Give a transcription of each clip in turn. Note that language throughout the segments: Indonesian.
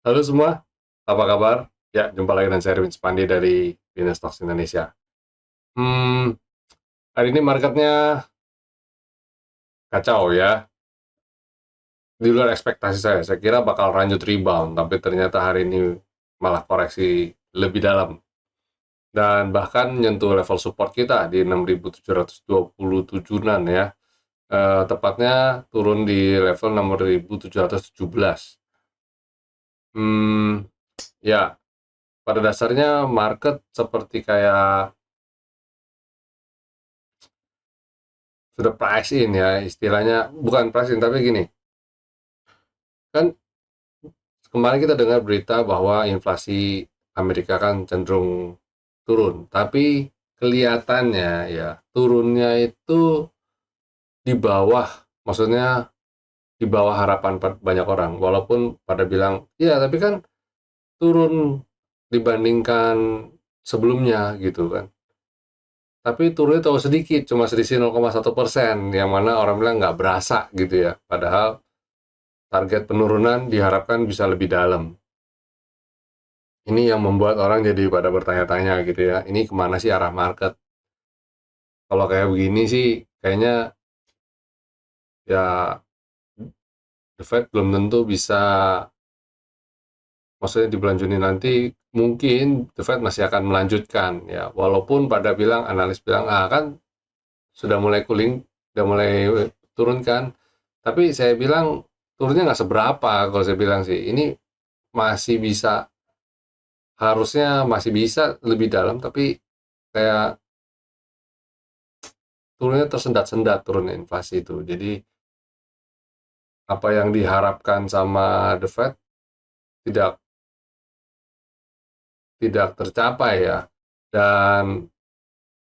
Halo semua, apa kabar? Ya, jumpa lagi dengan saya Erwin Spandi dari Binance Stocks Indonesia. Hmm, Hari ini marketnya kacau ya, di luar ekspektasi saya. Saya kira bakal lanjut rebound, tapi ternyata hari ini malah koreksi lebih dalam. Dan bahkan menyentuh level support kita di 6.727-an ya. Tepatnya turun di level 6.717. Hmm, ya, pada dasarnya market seperti kayak sudah price in ya istilahnya, bukan price in tapi gini, kan kemarin kita dengar berita bahwa inflasi Amerika kan cenderung turun, tapi kelihatannya ya turunnya itu di bawah, maksudnya di bawah harapan banyak orang, walaupun pada bilang ya tapi kan turun dibandingkan sebelumnya gitu kan, tapi turunnya tahu sedikit, cuma selisih 0,1%, yang mana orang bilang nggak berasa gitu ya, padahal target penurunan diharapkan bisa lebih dalam. Ini yang membuat orang jadi pada bertanya-tanya gitu ya, ini kemana sih arah market? Kalau kayak begini sih, kayaknya ya The Fed belum tentu bisa, maksudnya di bulan Juni nanti mungkin The Fed masih akan melanjutkan ya, walaupun pada bilang, analis bilang, kan sudah mulai cooling, sudah mulai turun kan, tapi saya bilang turunnya nggak seberapa. Kalau saya bilang sih, ini masih bisa, harusnya masih bisa lebih dalam, tapi kayak turunnya tersendat-sendat, turunnya inflasi itu. Jadi apa yang diharapkan sama The Fed tidak tidak tercapai ya. Dan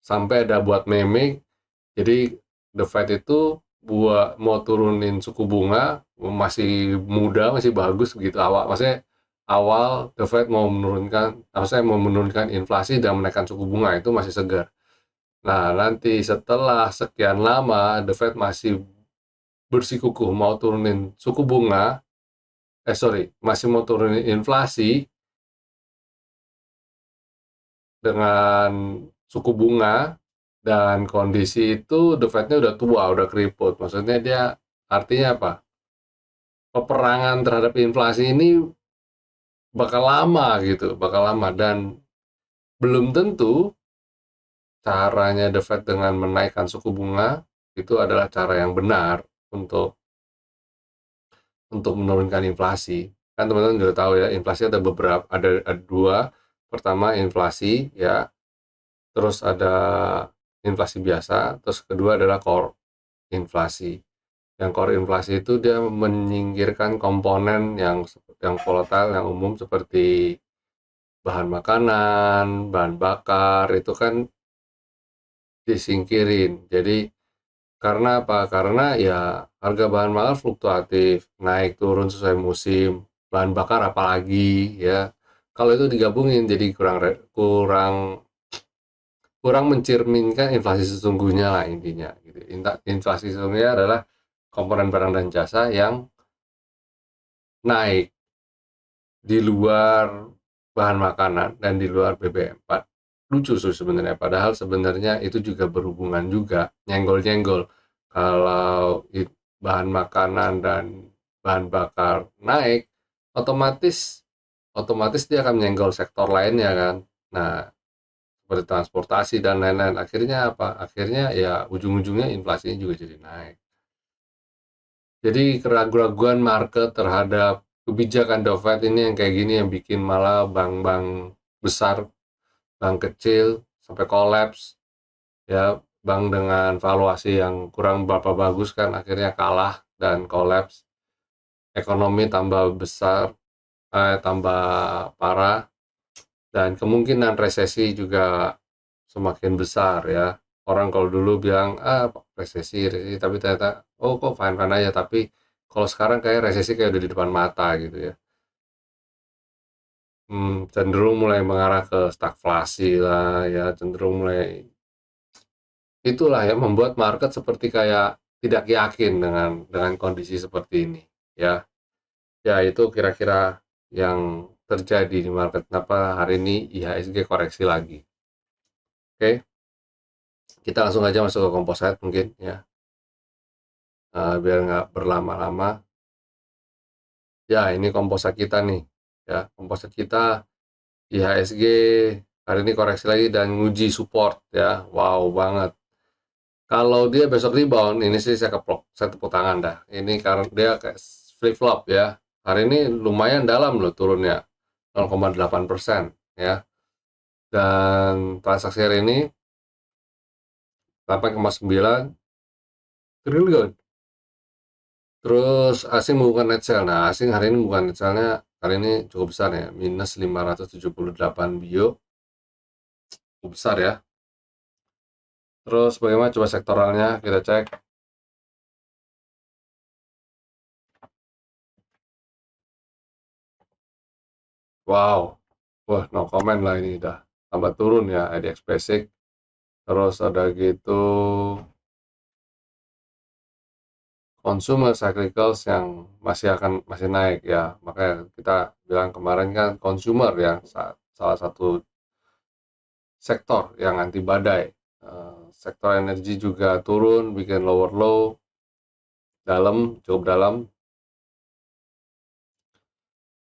sampai ada buat meme, jadi The Fed itu buat mau turunin suku bunga masih muda, masih bagus begitu awal. Maksudnya awal The Fed mau menurunkan, maksudnya mau menurunkan inflasi dan menaikkan suku bunga itu masih segar. Nah, nanti setelah sekian lama The Fed masih bersikukuh mau turunin suku bunga, masih mau turunin inflasi dengan suku bunga, dan kondisi itu The Fed-nya udah tua, udah keriput. Maksudnya dia, artinya apa? Peperangan terhadap inflasi ini bakal lama gitu, bakal lama, dan belum tentu caranya The Fed dengan menaikkan suku bunga itu adalah cara yang benar untuk menurunkan inflasi. Kan teman-teman juga tahu ya, inflasi ada beberapa, ada dua. Pertama inflasi ya, terus ada inflasi biasa, terus kedua adalah core inflasi. Yang core inflasi itu dia menyingkirkan komponen yang volatile, yang umum seperti bahan makanan, bahan bakar, itu kan disingkirin. Jadi karena apa? Karena ya harga bahan bakar fluktuatif, naik turun sesuai musim, bahan bakar apalagi ya. Kalau itu digabungin jadi kurang kurang mencerminkan inflasi sesungguhnya lah intinya gitu. Inflasi sesungguhnya adalah komponen barang dan jasa yang naik di luar bahan makanan dan di luar BBM4. Lucu sih sebenarnya, padahal sebenarnya itu juga berhubungan juga, nyenggol-nyenggol. Kalau bahan makanan dan bahan bakar naik, otomatis otomatis dia akan menyenggol sektor lainnya kan. Nah, seperti transportasi dan lain-lain. Akhirnya apa? Akhirnya ya ujung-ujungnya inflasinya juga jadi naik. Jadi keraguan-raguan market terhadap kebijakan The Fed ini yang kayak gini yang bikin malah bank-bank besar, bank kecil sampai kolaps ya, bank dengan valuasi yang kurang berapa bagus kan akhirnya kalah dan kolaps. Ekonomi tambah besar, tambah parah, dan kemungkinan resesi juga semakin besar ya. Orang kalau dulu bilang resesi, resesi, tapi ternyata oh kok fine fine aja, tapi kalau sekarang kayak resesi kayak udah di depan mata gitu ya. Cenderung mulai mengarah ke stagflasi lah ya, cenderung mulai, itulah yang membuat market seperti kayak tidak yakin dengan kondisi seperti ini ya. Ya itu kira-kira yang terjadi di market. Kenapa hari ini IHSG koreksi lagi? Oke, kita langsung aja masuk ke composite mungkin ya. Biar nggak berlama-lama. Ya, ini composite kita nih. Ya, composite kita IHSG hari ini koreksi lagi dan nguji support ya. Wow banget. Kalau dia besok rebound, ini sih saya keplok, saya tepuk tangan dah. Ini karena dia kayak flip flop ya. Hari ini lumayan dalam loh turunnya, 0,8% ya. Dan transaksi hari ini 8,9 triliun. Terus asing membuka net sale. Nah, asing hari ini bukan net sale-nya hari ini cukup besar ya, minus 578 bio, cukup besar ya. Terus bagaimana coba sektoralnya kita cek. Wow, wah no comment lah ini udah tambah turun ya IDX Basic. Terus ada gitu consumer cyclicals yang masih naik ya. Makanya kita bilang kemarin kan consumer yang salah satu sektor yang anti badai. Sektor energi juga turun, bikin lower low, cukup dalam.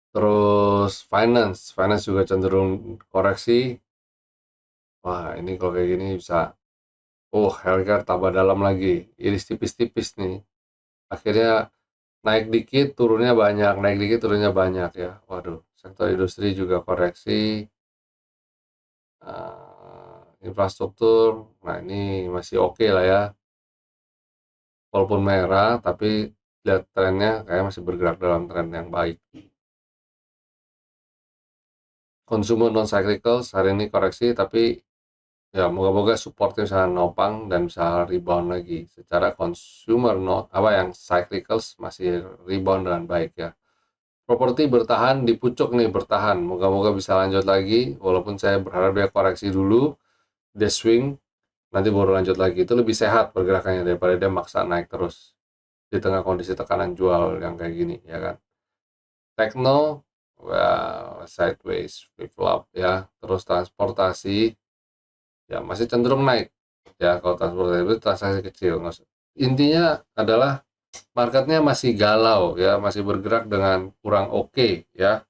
Terus finance juga cenderung koreksi. Wah, ini kalau kayak gini bisa, healthcare tambah dalam lagi. Iris tipis-tipis nih. Akhirnya naik dikit, turunnya banyak, naik dikit, turunnya banyak ya. Waduh, sektor industri juga koreksi. Infrastruktur, nah ini masih oke lah ya. Walaupun merah, tapi lihat trennya kayak masih bergerak dalam tren yang baik. Consumer non cyclicals hari ini koreksi, tapi ya moga-moga supportnya bisa nopang dan bisa rebound lagi. Secara consumer non apa yang cyclicals masih rebound dengan baik ya. Properti bertahan di pucuk nih, bertahan. Moga-moga bisa lanjut lagi, walaupun saya berharap dia koreksi dulu, dia swing, nanti baru lanjut lagi. Itu lebih sehat pergerakannya daripada dia maksa naik terus di tengah kondisi tekanan jual yang kayak gini ya kan. Tekno, well, sideways, flip flop ya. Terus transportasi ya masih cenderung naik ya. Kalau transportasi itu transaksi kecil, intinya adalah marketnya masih galau ya, masih bergerak dengan kurang oke ya,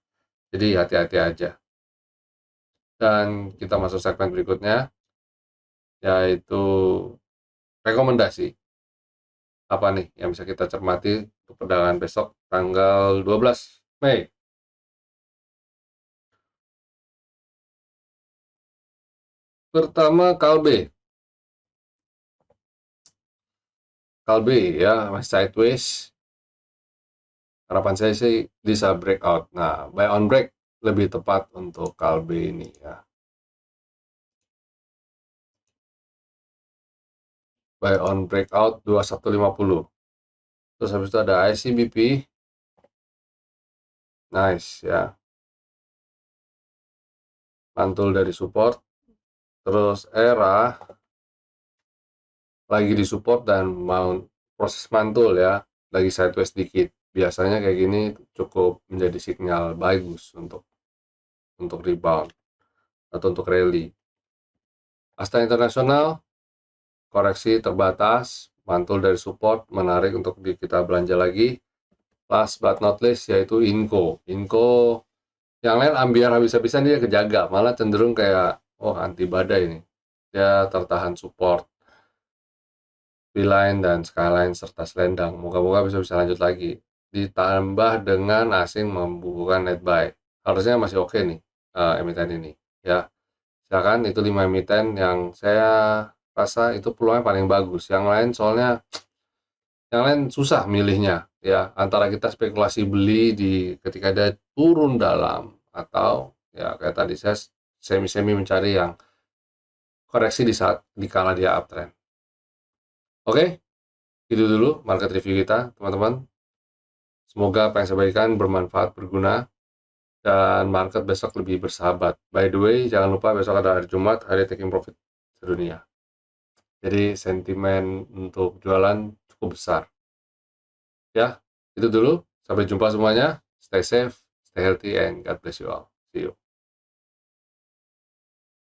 jadi hati-hati aja. Dan kita masuk segmen berikutnya, yaitu rekomendasi apa nih yang bisa kita cermati untuk perdagangan besok tanggal 12 Mei. Pertama, Kalbe ya masih sideways. Harapan saya sih bisa breakout. Nah, buy on break lebih tepat untuk Kalbe ini ya. Buy on breakout 2150. Terus habis itu ada ICBP. Nice ya. Mantul dari support. Terus ERA lagi di support dan mau proses mantul ya. Lagi sideways dikit. Biasanya kayak gini cukup menjadi sinyal bagus untuk rebound atau untuk rally. Asta Internasional koreksi terbatas, mantul dari support, menarik untuk kita belanja lagi. Last but not least yaitu Inco. Yang lain ambiar habis-habisan, dia kejaga, malah cenderung kayak anti badai nih. Dia tertahan support Beeline dan Skyline serta Selendang. Moga-moga bisa lanjut lagi. Ditambah dengan asing membukukan net buy. Harusnya masih oke nih emiten ini ya. Silakan, itu 5 emiten yang saya rasa itu peluangnya paling bagus. Yang lain susah milihnya ya, antara kita spekulasi beli ketika dia turun dalam, atau ya kayak tadi saya semi mencari yang koreksi di kala dia uptrend. Oke, itu dulu market review kita teman-teman. Semoga apa yang saya bagikan bermanfaat, berguna, dan market besok lebih bersahabat. By the way, jangan lupa besok ada hari Jumat, hari taking profit sedunia. Jadi sentimen untuk jualan cukup besar. Ya, itu dulu. Sampai jumpa semuanya. Stay safe, stay Stay healthy and God bless you all. See you.